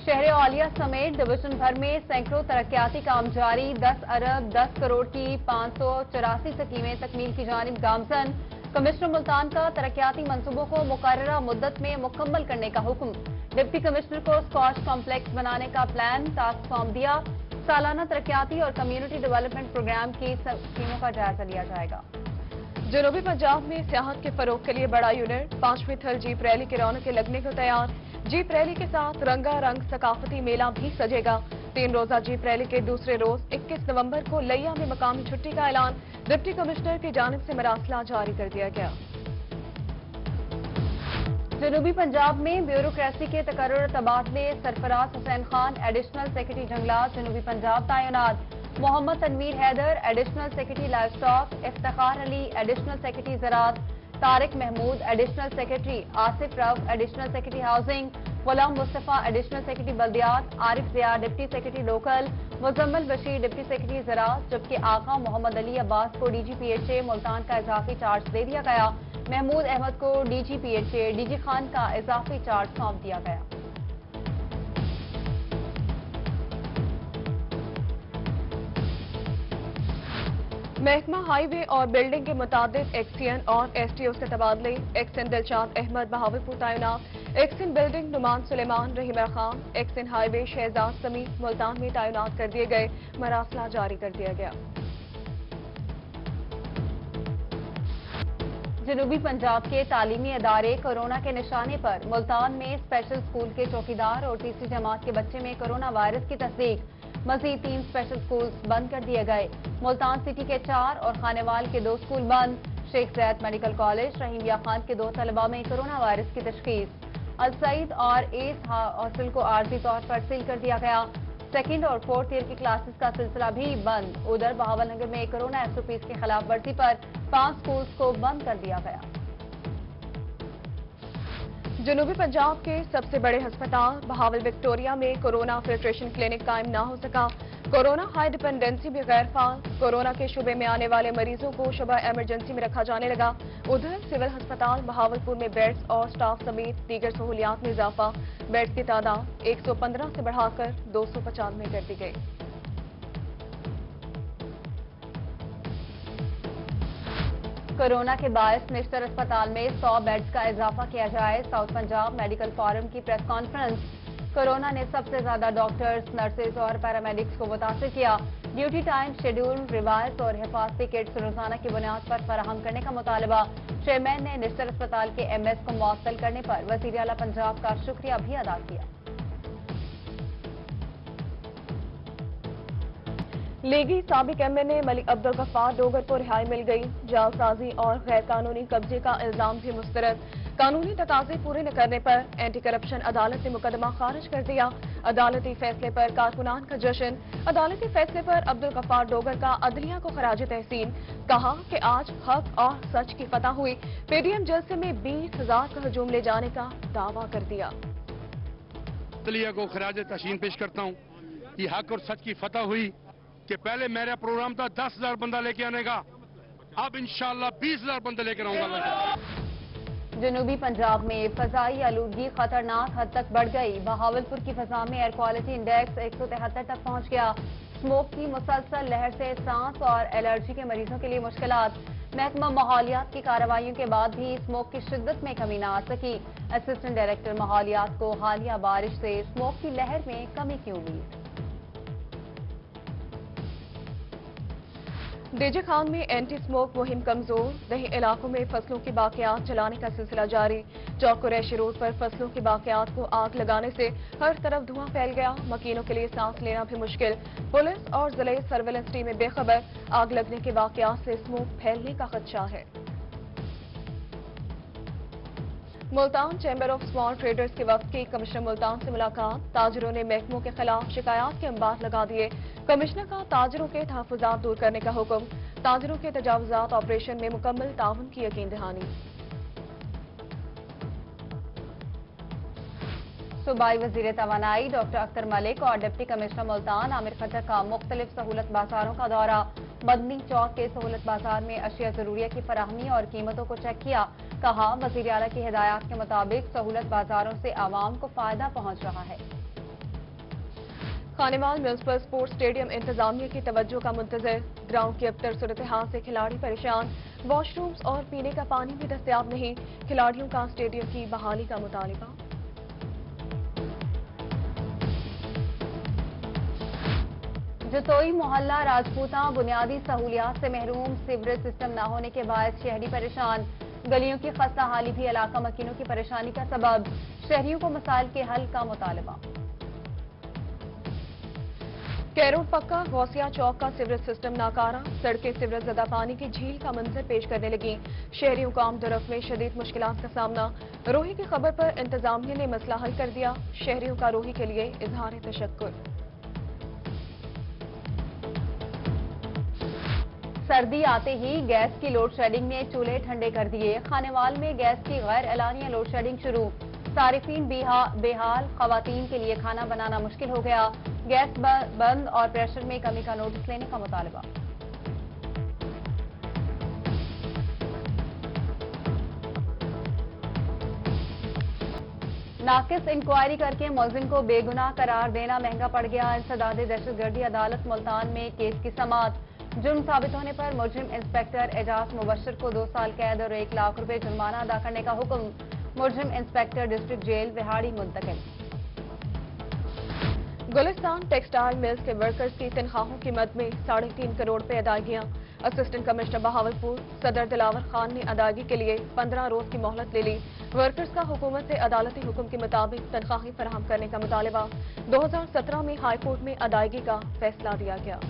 शहर औलिया समेत डिवीजन भर में सैकड़ों तरक्याती काम जारी। 10 अरब 10 करोड़ की 584 स्कीमें तकमील की जानिब गामजन। कमिश्नर मुल्तान का तरक्याती मंसूबों को मुकर्ररा मुद्दत में मुकम्मल करने का हुक्म। डिप्टी कमिश्नर को स्कॉच कॉम्प्लेक्स बनाने का प्लान टास्क फॉर्म दिया। सालाना तरक्याती और कम्युनिटी डेवलपमेंट प्रोग्राम की स्कीमों का जायजा लिया जाएगा। जनूबी पंजाब में सियाहत के फरोग के लिए बड़ा यूनिट। 5वीं थल जीप रैली के रौनकें लगने को तैयार। जीप रैली के साथ रंगारंग सकाफती मेला भी सजेगा। 3 रोजा जीप रैली के दूसरे रोज 21 नवंबर को लिया में मकामी छुट्टी का ऐलान डिप्टी कमिश्नर की जानिब से मरासला जारी कर दिया गया। जनूबी पंजाब में ब्यूरोक्रेसी के तकर्रुर तबादले। सरफराज हुसैन खान एडिशनल सेक्रेटरी जंगलात जनूबी पंजाब तैनात। Mohammad Tanveer Haider additional secretary livestock. Iftikhar Ali additional secretary ज़राअत। Tariq Mahmood additional secretary. Asif Rauf additional secretary housing. Ghulam Mustafa additional secretary बल्दियात। Arif Zia deputy secretary local. Muzammil Bashir deputy secretary ज़राअत, जबकि आका मोहम्मद अली अब्बास को DGPHA मुल्तान का इजाफी चार्ज दे दिया गया। महमूद अहमद को DGPHA DG खान का इजाफी चार्ज सौंप दिया गया। महकमा हाईवे और बिल्डिंग के मुताबिक एक्सीएन और STO के तबादले। एक्सीएन दिलशाद अहमद बहावलपुर तैनात। XEN building Numan Sulaiman Rahima Khan. XEN highway Shahzad Sami Multan में तैनात कर दिए गए। मरासला जारी कर दिया गया। जनूबी पंजाब के तालीमी अदारे कोरोना के निशाने पर। मुल्तान में स्पेशल स्कूल के चौकीदार और तीसरी जमात के बच्चे में कोरोना वायरस की तस्दीक। मजीद 3 स्पेशल स्कूल्स बंद कर दिए गए। मुल्तान सिटी के 4 और खानेवाल के 2 स्कूल बंद। शेख ज़ैद मेडिकल कॉलेज रहीमिया खान के 2 तलबा में कोरोना वायरस की तशखीस। अल सईद और एस हॉस्टल को आर्जी तौर पर सील कर दिया गया। 2nd और 4th ईयर की क्लासेस का सिलसिला भी बंद। उधर बहावलनगर में कोरोना SOPs की खिलाफ वर्जी पर 5 स्कूल्स को बंद कर दिया गया। जनूबी पंजाब के सबसे बड़े अस्पताल बहावल विक्टोरिया में कोरोना फिल्ट्रेशन क्लिनिक कायम न हो सका। कोरोना हाई डिपेंडेंसी भी गैर फाल। कोरोना के शुबे में आने वाले मरीजों को शुबा इमरजेंसी में रखा जाने लगा। उधर सिविल अस्पताल बहावलपुर में बेड्स और स्टाफ समेत दीगर सहूलियात में इजाफा। बेड्स की तादाद 115 से बढ़ाकर 295 कर दी गई। कोरोना के बायस निश्तर अस्पताल में 100 बेड्स का इजाफा किया जाए। साउथ पंजाब मेडिकल फोरम की प्रेस कॉन्फ्रेंस। कोरोना ने सबसे ज्यादा डॉक्टर्स, नर्सेज और पैरामेडिक्स को मुतासिर किया। ड्यूटी टाइम शेड्यूल, रिवायत और हिफाजती किट्स रोजाना की बुनियाद पर फराहम करने का मुतालबा। चेयरमैन ने निश्तर अस्पताल के MS को मुअत्तल करने पर वज़ीर आला पंजाब का शुक्रिया भी अदा किया। लीगी साबिक MNA मलिक अब्दुल गफ्फार डोगर को रिहाई मिल गई। जालसाजी और गैर कानूनी कब्जे का इल्जाम भी मुस्तरद। कानूनी तकाजे पूरे न करने पर एंटी करप्शन अदालत ने मुकदमा खारिज कर दिया। अदालती फैसले पर कारकुनान का जश्न। अदालती फैसले पर अब्दुल गफ्फार डोगर का अदलिया को खराज तहसीन। कहा कि आज हक और सच की फतह हुई। PDM जलसे में 20,000 का हजूम ले जाने का दावा कर दिया। अदलिया को खराज तहसीन पेश करता हूँ कि हक और सच की फतह हुई कि पहले मेरा प्रोग्राम था 10,000 बंदा लेके आने का, अब इंशाअल्लाह 20,000 बंदे लेकर आऊंगा। जनूबी पंजाब में फजाई आलूदगी खतरनाक हद तक बढ़ गई। बहावलपुर की फजा में एयर क्वालिटी इंडेक्स 173 तक पहुंच गया। स्मोक की मुसलसल लहर से सांस और एलर्जी के मरीजों के लिए मुश्किलात। महकमा माहौलियात की कार्रवाइयों के बाद भी स्मोक की शिद्दत में कमी न आ सकी। असिस्टेंट डायरेक्टर माहौलियात को हालिया बारिश से स्मोक की लहर में कमी की उम्मीद। डीजे खान में एंटी स्मोक मुहिम कमजोर। दही इलाकों में फसलों की बाकियात जलाने का सिलसिला जारी। चौक कुरैशी रोड पर फसलों की बाकियात को आग लगाने से हर तरफ धुआं फैल गया। मकीनों के लिए सांस लेना भी मुश्किल। पुलिस और जिले सर्वेलेंस टीमें बेखबर। आग लगने के वाकयात से स्मोक फैलने का खदशा है। Multan chamber of small traders के वक्त की कमिश्नर मुल्तान से मुलाकात। ताजरों ने महकमों के खिलाफ शिकायत के अंबार लगा दिए। कमिश्नर का ताजरों के तहफुजात दूर करने का हुक्म। ताजरों के तजावुजात ऑपरेशन में मुकम्मल ताउन की यकीन दहानी। सूबाई वजीर तवानाई डॉक्टर अख्तर मलिक और डिप्टी कमिश्नर मुल्तान आमिर खट्टर का मुख्तलिफ सहूलत बाजारों का दौरा। बदनी चौक के सहूलत बाजार में अशिया जरूरिया की फराहमी और कीमतों को चेक किया। कहा वज़ीर आला की हिदायत के मुताबिक सहूलत बाजारों से आवाम को फायदा पहुंच रहा है। खानेवाल म्यूनिसिपल स्पोर्ट्स स्टेडियम इंतजामिया की तवज्जो का मुंतजर। ग्राउंड की अबतर सूरत हाल से खिलाड़ी परेशान। वॉशरूम्स और पीने का पानी भी दस्तयाब नहीं। खिलाड़ियों का स्टेडियम की बहाली का मुतालिबा। जतोई मोहल्ला राजपूता बुनियादी सहूलियात से महरूम। सीवरेज सिस्टम न होने के बायस शहरी परेशान। गलियों की खस्ता हाली भी इलाका मकीनों की परेशानी का सबब। शहरियों को मसाइल के हल का मुतालबा। कैरोड पक्का गौसिया चौक का सीवरेज सिस्टम नाकारा। सड़कें सीवरेज ज़दा पानी की झील का मंजर पेश करने लगी। शहरियों को आमदोरफ्त में शदीद मुश्किलात का सामना। रोही की खबर पर इंतजामिया ने मसला हल कर दिया। शहरियों का रोही के लिए इजहार तशक्कुर। सर्दी आते ही गैस की लोड शेडिंग ने चूल्हे ठंडे कर दिए। खानेवाल में गैस की गैर एलानिया लोड शेडिंग शुरू। सारिफीन बेहाल। खवातीन के लिए खाना बनाना मुश्किल हो गया। गैस बंद और प्रेशर में कमी का नोटिस लेने का मुतालबा। नाकिस इंक्वायरी करके मुलजिम को बेगुनाह करार देना महंगा पड़ गया। इंसदाद दहशतगर्दी अदालत मुल्तान में केस की समाअत। जुर्म साबित होने पर मुजरिम इंस्पेक्टर एजाज मुबशर को 2 साल कैद और 1 लाख रुपए जुर्माना अदा करने का हुक्म। मुजरिम इंस्पेक्टर डिस्ट्रिक्ट जेल विहाड़ी मुंतकिल। गुलिस्तान टेक्सटाइल मिल्स के वर्कर्स की तनख्वाहों की मद में 3.5 करोड़ रुपए अदायगियां। असिस्टेंट कमिश्नर बहावलपुर सदर दिलावर खान ने अदायगी के लिए 15 रोज की मोहलत ले ली। वर्कर्स का हुकूमत से अदालती हुक्म के मुताबिक तनख्वाहें फराहम करने का मुतालबा। 2017 में हाईकोर्ट में अदायगी का फैसला दिया गया।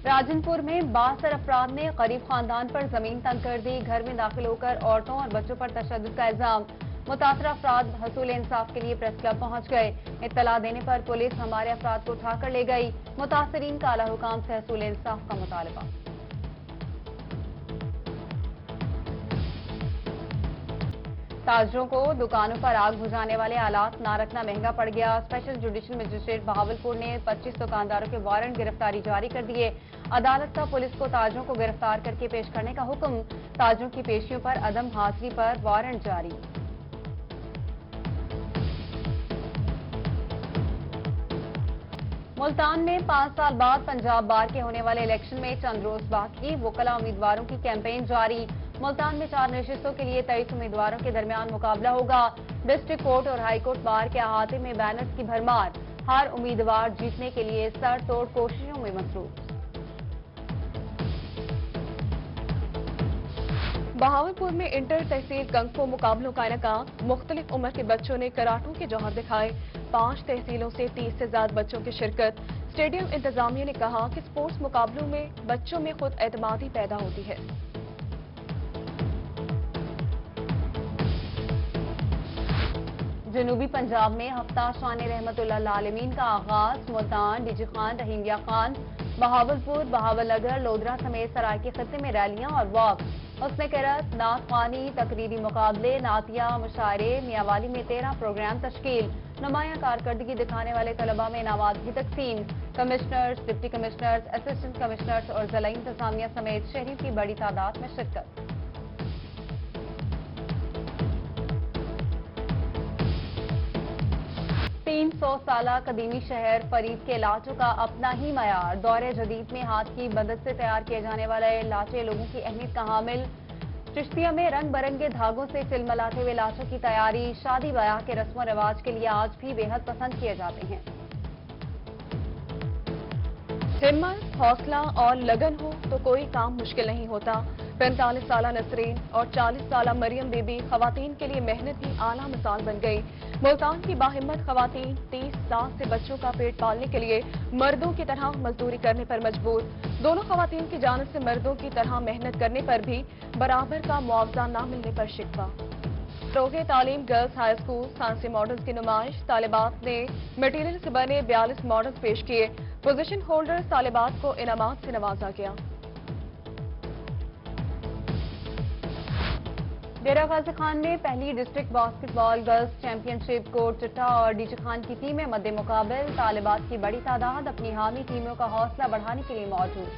राजनपुर में 62 अफराद ने गरीब खानदान पर जमीन तंग कर दी। घर में दाखिल होकर औरतों और बच्चों पर तशद्दुद का इल्जाम। मुतासरा अफराद हसूल इंसाफ के लिए प्रेस क्लब पहुंच गए। इत्तला देने पर पुलिस हमारे अफराद को उठाकर ले गई। मुतासरीन का आला हुकाम से हसूल इंसाफ का मुतालबा। ताजरों को दुकानों पर आग बुझाने वाले आलात ना रखना महंगा पड़ गया। स्पेशल जुडिशल मजिस्ट्रेट बहावलपुर ने 25 दुकानदारों के वारंट गिरफ्तारी जारी कर दिए। अदालत का पुलिस को ताजरों को गिरफ्तार करके पेश करने का हुक्म। ताजरों की पेशियों पर अदम हाजिरी पर वारंट जारी। मुल्तान में 5 साल बाद पंजाब बार के होने वाले इलेक्शन में चंद रोज बाकी। वकला उम्मीदवारों की कैंपेन जारी। मुल्तान में 4 नशिस्तों के लिए 23 उम्मीदवारों के दरमियान मुकाबला होगा। डिस्ट्रिक्ट कोर्ट और हाई कोर्ट बार के अहाते में बैनर्स की भरमार। हर उम्मीदवार जीतने के लिए सर तोड़ कोशिशों में मसरूफ। बहावलपुर में इंटर तहसील कंगफो मुकाबलों का इनेकाम। मुख्तलिफ उम्र के बच्चों ने कराटों के जौहर दिखाए। 5 तहसीलों से 30 से ज्यादा बच्चों की शिरकत। स्टेडियम इंतजामिया ने कहा कि स्पोर्ट्स मुकाबलों में बच्चों में खुद एतमादी पैदा होती है। जनूबी पंजाब में हफ्ता शान रहमतुल्लाह आलमीन का आगाज। मुल्तान, डीजी खान, रहीमिया खान, बहावलपुर, बहावलनगर, लोधरा समेत सराय के खत्ते में रैलियां और वॉक। हुस्न किरत, नात ख्वानी, तकरीरी मुकाबले, नातिया, मुशायरे। मियांवाली में 13 प्रोग्राम तश्कील। नुमायां कारकर्दगी दिखाने वाले तलबा में इनामात की तकसीम। Commissioners, deputy commissioners, assistant commissioners और जिला इंतजामिया समेत शहरियों की बड़ी तादाद में शिरकत। 300 साला कदीमी शहर फरीद के लाचों का अपना ही मयार। दौरे जदीद में हाथ की मदद से तैयार किए जाने वाले लाचे लोगों की अहमियत का हामिल। चिश्तिया में रंग बिरंगे धागों से चिलमलाते हुए लाचों की तैयारी। शादी ब्याह के रस्म रिवाज के लिए आज भी बेहद पसंद किए जाते हैं। हिम्मत, हौसला और लगन हो तो कोई काम मुश्किल नहीं होता। 45 साला नसरीन और 40 साला मरियम बीबी खवातीन के लिए मेहनत की आला मिसाल बन गई। मुल्तान की बाहिम्मत खवातीन 30 साल से बच्चों का पेट पालने के लिए मर्दों की तरह मजदूरी करने पर मजबूर। दोनों खवातीन की जानिब से मर्दों की तरह मेहनत करने पर भी बराबर का मुआवजा न मिलने पर शिकवा। रोगे तालीम गर्ल्स हाई स्कूल साइंसी मॉडल्स की नुमाइश। तालिबात ने मटीरियल से बने 42 मॉडल्स पेश किए। पोजीशन होल्डर तालिबात को इनामात से नवाजा गया। डेरा गाजी खान में पहली district basketball girls championship Kot Chitta और डीजी खान की टीमें मद्दे मुकाबल। तालिबात की बड़ी तादाद अपनी हामी टीमों का हौसला बढ़ाने के लिए मौजूद।